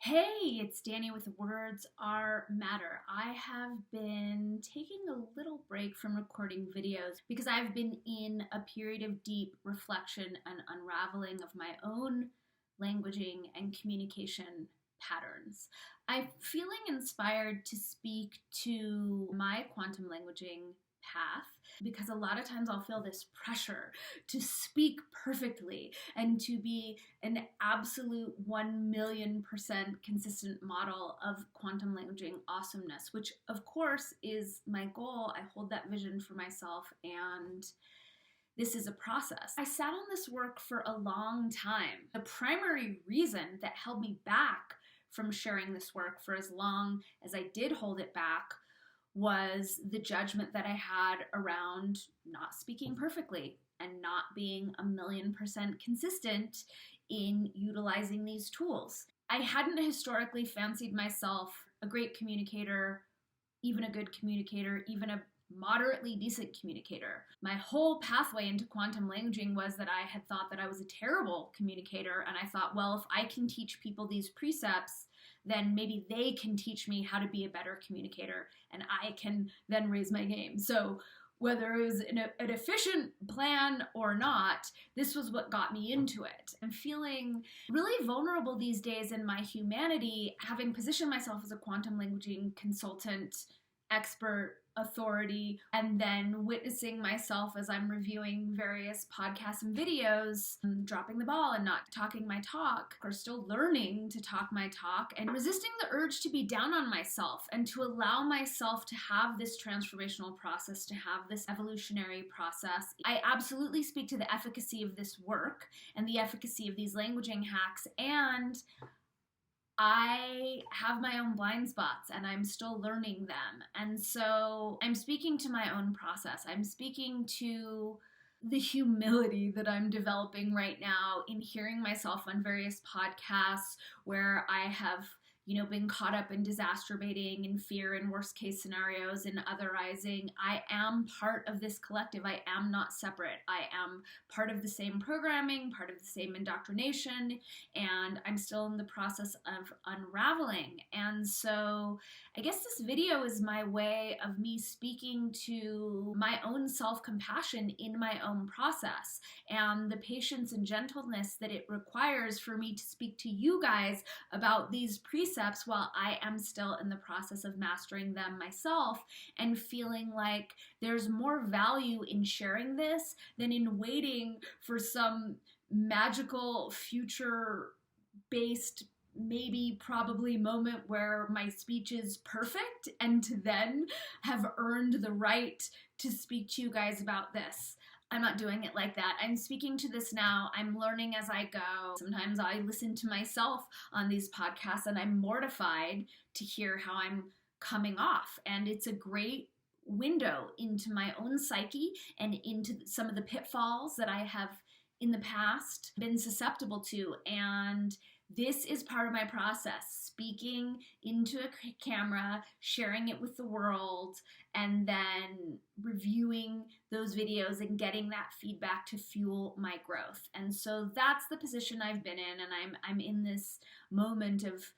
Hey, it's Danny with Words Are Matter. I have been taking a little break from recording videos because I've been in a period of deep reflection and unraveling of my own languaging and communication patterns. I'm feeling inspired to speak to my quantum languaging path because a lot of times I'll feel this pressure to speak perfectly and to be an absolute 1,000,000% consistent model of quantum languaging awesomeness, which of course is my goal. I hold that vision for myself, and this is a process. I sat on this work for a long time. The primary reason that held me back from sharing this work for as long as I did hold it back was the judgment that I had around not speaking perfectly and not being 1,000,000% consistent in utilizing these tools. I hadn't historically fancied myself a great communicator, even a good communicator, even a moderately decent communicator. My whole pathway into quantum languaging was that I had thought that I was a terrible communicator, and I thought, well, if I can teach people these precepts, then maybe they can teach me how to be a better communicator, and I can then raise my game. So whether it was an efficient plan or not, this was what got me into it. I'm feeling really vulnerable these days in my humanity, having positioned myself as a quantum languaging consultant, expert, authority, and then witnessing myself as I'm reviewing various podcasts and videos, dropping the ball and not talking my talk, or still learning to talk my talk, and resisting the urge to be down on myself and to allow myself to have this transformational process, to have this evolutionary process. I absolutely speak to the efficacy of this work and the efficacy of these languaging hacks, and I have my own blind spots and I'm still learning them. And so I'm speaking to my own process. I'm speaking to the humility that I'm developing right now in hearing myself on various podcasts where I have been caught up in disastrobating and fear and worst case scenarios and otherizing. I am part of this collective. I am not separate. I am part of the same programming, part of the same indoctrination, and I'm still in the process of unraveling. And so I guess this video is my way of me speaking to my own self-compassion in my own process and the patience and gentleness that it requires for me to speak to you guys about these precepts while I am still in the process of mastering them myself, and feeling like there's more value in sharing this than in waiting for some magical future-based maybe probably moment where my speech is perfect and to then have earned the right to speak to you guys about this. I'm not doing it like that. I'm speaking to this now. I'm learning as I go. Sometimes I listen to myself on these podcasts and I'm mortified to hear how I'm coming off. And it's a great window into my own psyche and into some of the pitfalls that I have in the past been susceptible to. And this is part of my process, speaking into a camera, sharing it with the world, and then reviewing those videos and getting that feedback to fuel my growth. And so that's the position I've been in, and I'm in this moment of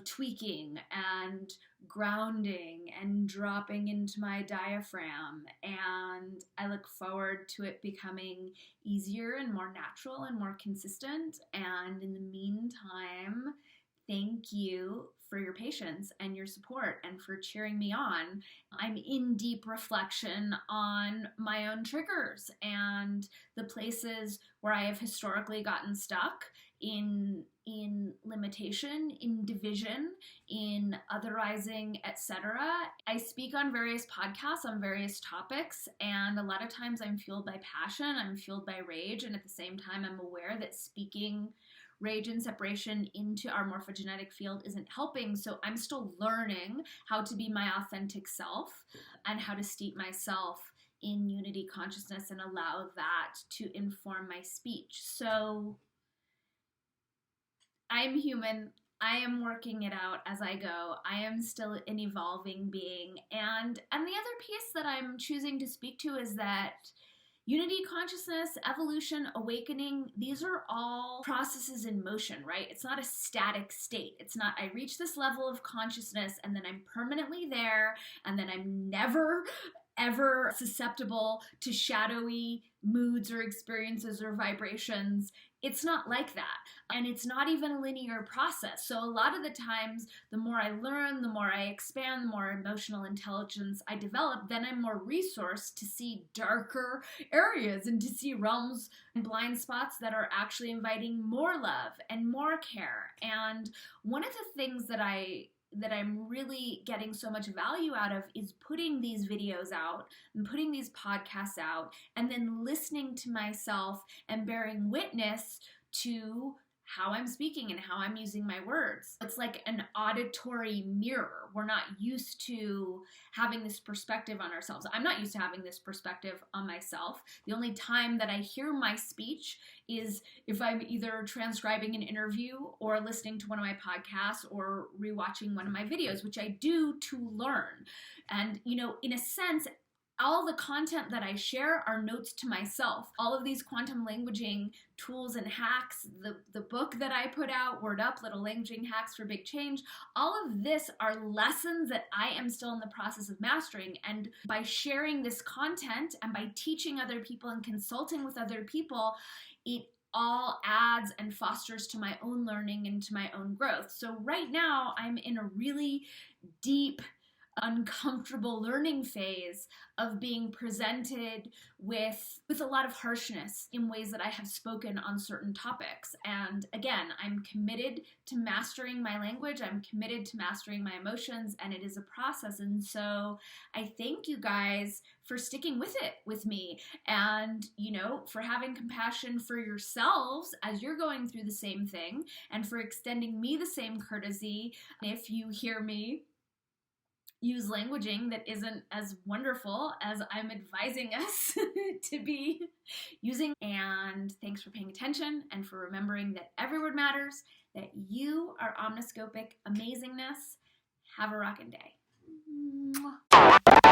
tweaking and grounding and dropping into my diaphragm, and I look forward to it becoming easier and more natural and more consistent. And in the meantime, thank you for your patience and your support and for cheering me on. I'm in deep reflection on my own triggers and the places where I have historically gotten stuck in limitation, in division, in otherizing, etc. I speak on various podcasts on various topics, and a lot of times I'm fueled by passion, I'm fueled by rage, and at the same time I'm aware that speaking rage and separation into our morphogenetic field isn't helping. So I'm still learning how to be my authentic self and how to steep myself in unity consciousness and allow that to inform my speech. So I'm human. I am working it out as I go. I am still an evolving being. And the other piece that I'm choosing to speak to is that Unity consciousness, evolution, awakening, these are all processes in motion, right? It's not a static state. It's not, I reach this level of consciousness and then I'm permanently there and then I'm never ever susceptible to shadowy moods or experiences or vibrations. It's not like that. And it's not even a linear process. So a lot of the times, the more I learn, the more I expand, the more emotional intelligence I develop, then I'm more resourced to see darker areas and to see realms and blind spots that are actually inviting more love and more care. And one of the things that I'm really getting so much value out of is putting these videos out and putting these podcasts out and then listening to myself and bearing witness to how I'm speaking and how I'm using my words. It's like an auditory mirror. We're not used to having this perspective on ourselves. I'm not used to having this perspective on myself. The only time that I hear my speech is if I'm either transcribing an interview or listening to one of my podcasts or rewatching one of my videos, which I do to learn. And, in a sense, all the content that I share are notes to myself. All of these quantum languaging tools and hacks, the book that I put out, Word Up, Little Languaging Hacks for Big Change, all of this are lessons that I am still in the process of mastering. And by sharing this content and by teaching other people and consulting with other people, it all adds and fosters to my own learning and to my own growth. So right now, I'm in a really deep, uncomfortable learning phase of being presented with a lot of harshness in ways that I have spoken on certain topics. And again, I'm committed to mastering my language. I'm committed to mastering my emotions, and it is a process. And so I thank you guys for sticking with it with me and, for having compassion for yourselves as you're going through the same thing and for extending me the same courtesy if you hear me use languaging that isn't as wonderful as I'm advising us to be using. And thanks for paying attention and for remembering that every word matters, that you are omniscopic amazingness. Have a rockin' day. Mwah.